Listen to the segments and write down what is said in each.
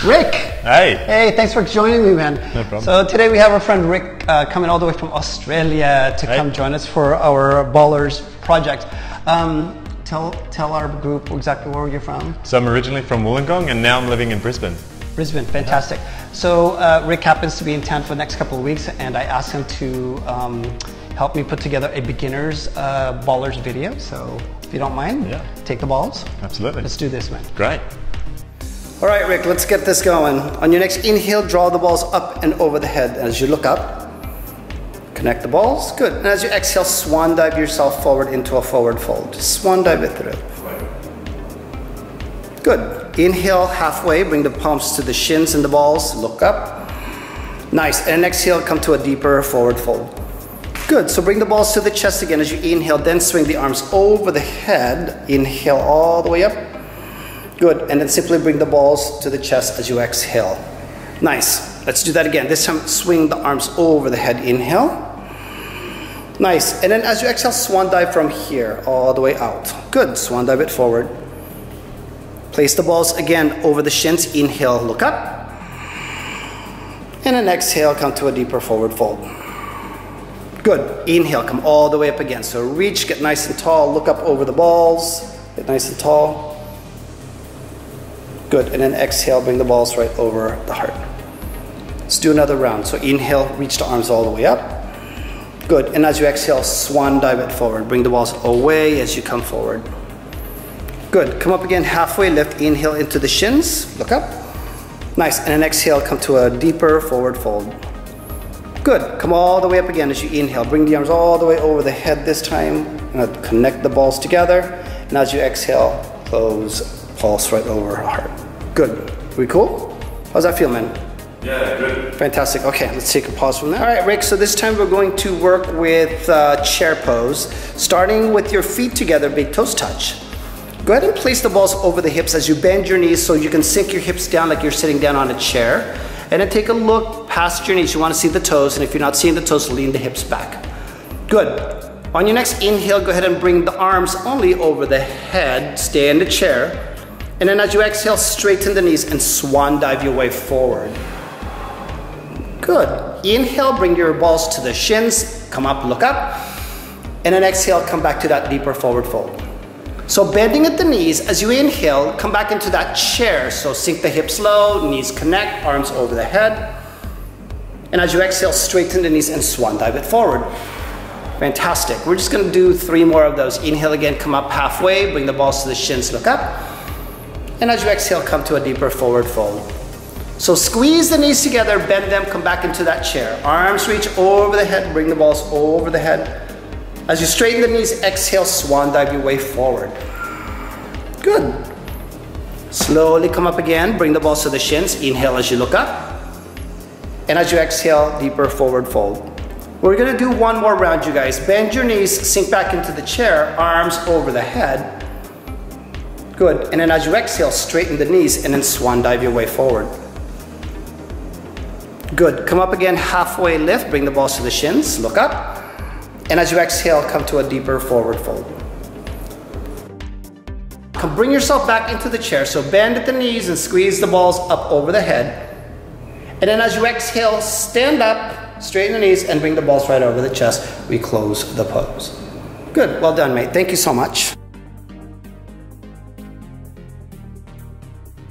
Rick! Hey! Hey, thanks for joining me, man. No problem. So today we have our friend Rick coming all the way from Australia to come join us for our Ballrz project. Tell our group exactly where you're from. So I'm originally from Wollongong and now I'm living in Brisbane. Brisbane, fantastic. So Rick happens to be in town for the next couple of weeks and I asked him to help me put together a beginner's Ballrz video. So if you don't mind, take the balls. Absolutely. Let's do this, man. Great. All right, Rick, let's get this going. On your next inhale, draw the balls up and over the head. As you look up, connect the balls. Good. And as you exhale, swan dive yourself forward into a forward fold. Swan dive it through. Good. Inhale halfway, bring the palms to the shins and the balls. Look up. Nice. And exhale, come to a deeper forward fold. Good. So bring the balls to the chest again as you inhale, then swing the arms over the head. Inhale all the way up. Good, and then simply bring the balls to the chest as you exhale. Nice, let's do that again. This time swing the arms over the head, inhale. Nice, and then as you exhale, swan dive from here, all the way out. Good, swan dive it forward. Place the balls again over the shins, inhale, look up. And then exhale, come to a deeper forward fold. Good, inhale, come all the way up again. So reach, get nice and tall, look up over the balls, get nice and tall. Good, and then exhale, bring the balls right over the heart. Let's do another round. So inhale, reach the arms all the way up. Good, and as you exhale, swan dive it forward. Bring the balls away as you come forward. Good, come up again, halfway lift, inhale into the shins, look up. Nice, and then exhale, come to a deeper forward fold. Good, come all the way up again as you inhale. Bring the arms all the way over the head this time. And connect the balls together. And as you exhale, close. Pulse right over our heart. Good. We cool? How's that feel, man? Yeah, good. Fantastic. Okay, let's take a pause from there. All right, Rick, so this time we're going to work with chair pose, starting with your feet together, big toes touch. Go ahead and place the balls over the hips as you bend your knees so you can sink your hips down like you're sitting down on a chair. And then take a look past your knees. You want to see the toes, and if you're not seeing the toes, lean the hips back. Good. On your next inhale, go ahead and bring the arms only over the head. Stay in the chair. And then as you exhale, straighten the knees and swan dive your way forward. Good. Inhale, bring your balls to the shins, come up, look up. And then exhale, come back to that deeper forward fold. So bending at the knees, as you inhale, come back into that chair. So sink the hips low, knees connect, arms over the head. And as you exhale, straighten the knees and swan dive it forward. Fantastic. We're just gonna do 3 more of those. Inhale again, come up halfway, bring the balls to the shins, look up. And as you exhale, come to a deeper forward fold. So squeeze the knees together, bend them, come back into that chair. Arms reach over the head, bring the balls over the head. As you straighten the knees, exhale, swan dive your way forward. Good. Slowly come up again, bring the balls to the shins. Inhale as you look up. And as you exhale, deeper forward fold. We're gonna do 1 more round, you guys. Bend your knees, sink back into the chair, arms over the head. Good, and then as you exhale, straighten the knees and then swan dive your way forward. Good, come up again, halfway lift, bring the balls to the shins, look up. And as you exhale, come to a deeper forward fold. Come bring yourself back into the chair, so bend at the knees and squeeze the balls up over the head. And then as you exhale, stand up, straighten the knees and bring the balls right over the chest. We close the pose. Good, well done, mate. Thank you so much.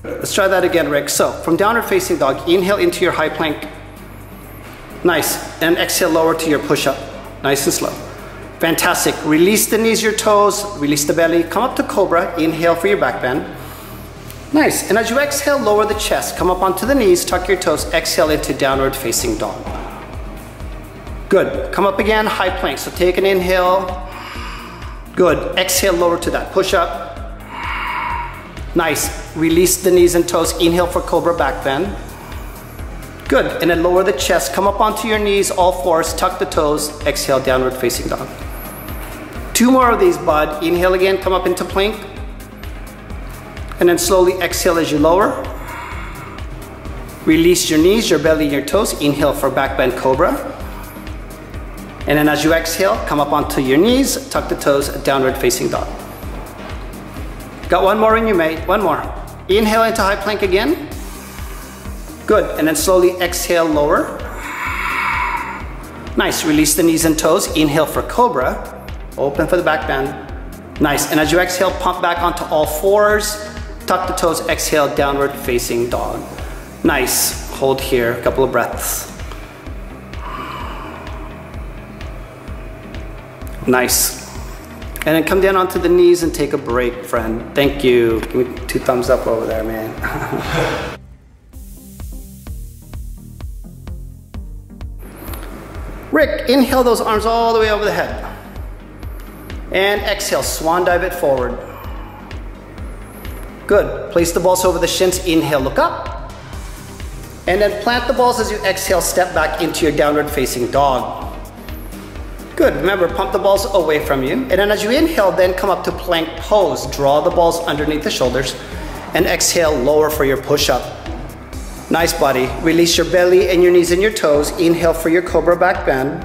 Let's try that again, Rick. So, from downward facing dog, inhale into your high plank. Nice. And exhale, lower to your push-up. Nice and slow. Fantastic. Release the knees, your toes, release the belly. Come up to cobra. Inhale for your back bend. Nice. And as you exhale, lower the chest. Come up onto the knees, tuck your toes, exhale into downward facing dog. Good. Come up again, high plank. So take an inhale. Good. Exhale, lower to that push-up. Nice. Release the knees and toes. Inhale for cobra back bend. Good. And then lower the chest. Come up onto your knees, all fours. Tuck the toes. Exhale, downward facing dog. 2 more of these, bud. Inhale again. Come up into plank. And then slowly exhale as you lower. Release your knees, your belly, your toes. Inhale for back bend cobra. And then as you exhale, come up onto your knees. Tuck the toes. Downward facing dog. Got 1 more in you, mate. 1 more. Inhale into high plank again. Good, and then slowly exhale, lower. Nice, release the knees and toes. Inhale for cobra. Open for the back bend. Nice, and as you exhale, pump back onto all fours. Tuck the toes, exhale, downward facing dog. Nice, hold here, a couple of breaths. Nice. And then come down onto the knees and take a break, friend. Thank you. Give me 2 thumbs up over there, man. Rick, inhale those arms all the way over the head. And exhale, swan dive it forward. Good, place the balls over the shins, inhale, look up. And then plant the balls as you exhale, step back into your downward facing dog. Good, remember, pump the balls away from you. And then as you inhale, then come up to plank pose. Draw the balls underneath the shoulders. And exhale, lower for your push-up. Nice, buddy. Release your belly and your knees and your toes. Inhale for your cobra back bend.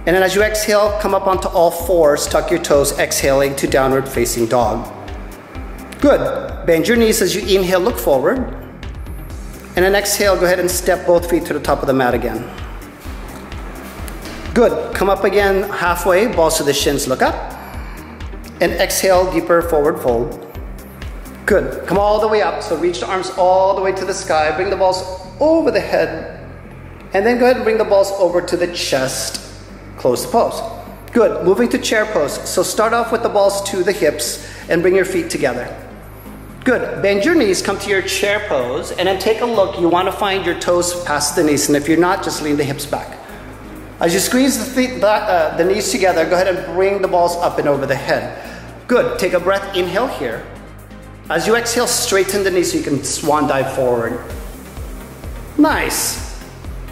And then as you exhale, come up onto all fours, tuck your toes, exhaling to downward facing dog. Good. Bend your knees as you inhale, look forward. And then exhale, go ahead and step both feet to the top of the mat again. Good. Come up again halfway, balls to the shins, look up. And exhale, deeper forward fold. Good, come all the way up. So reach the arms all the way to the sky. Bring the balls over the head. And then go ahead and bring the balls over to the chest. Close the pose. Good, moving to chair pose. So start off with the balls to the hips and bring your feet together. Good, bend your knees, come to your chair pose. And then take a look. You want to find your toes past the knees. And if you're not, just lean the hips back. As you squeeze the knees together, go ahead and bring the balls up and over the head. Good, take a breath, inhale here. As you exhale, straighten the knees so you can swan dive forward. Nice.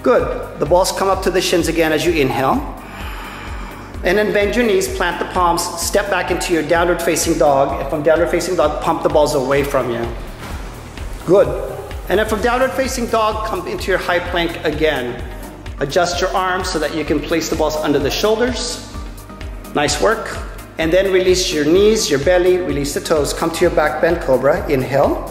Good. The balls come up to the shins again as you inhale. And then bend your knees, plant the palms, step back into your downward facing dog. And from downward facing dog, pump the balls away from you. Good. And then from downward facing dog, come into your high plank again. Adjust your arms so that you can place the balls under the shoulders. Nice work. And then release your knees, your belly, release the toes. Come to your back bend cobra. Inhale.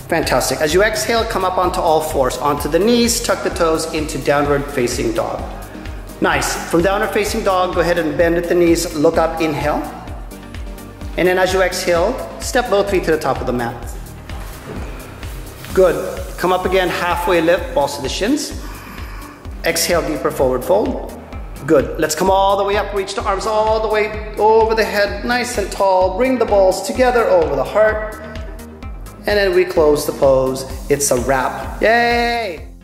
Fantastic. As you exhale, come up onto all fours. Onto the knees, tuck the toes into downward facing dog. Nice. From downward facing dog, go ahead and bend at the knees. Look up, inhale. And then as you exhale, step both feet to the top of the mat. Good. Come up again, halfway lift, balls to the shins. Exhale, deeper forward fold. Good. Let's come all the way up. Reach the arms all the way over the head, nice and tall. Bring the balls together over the heart. And then we close the pose. It's a wrap. Yay!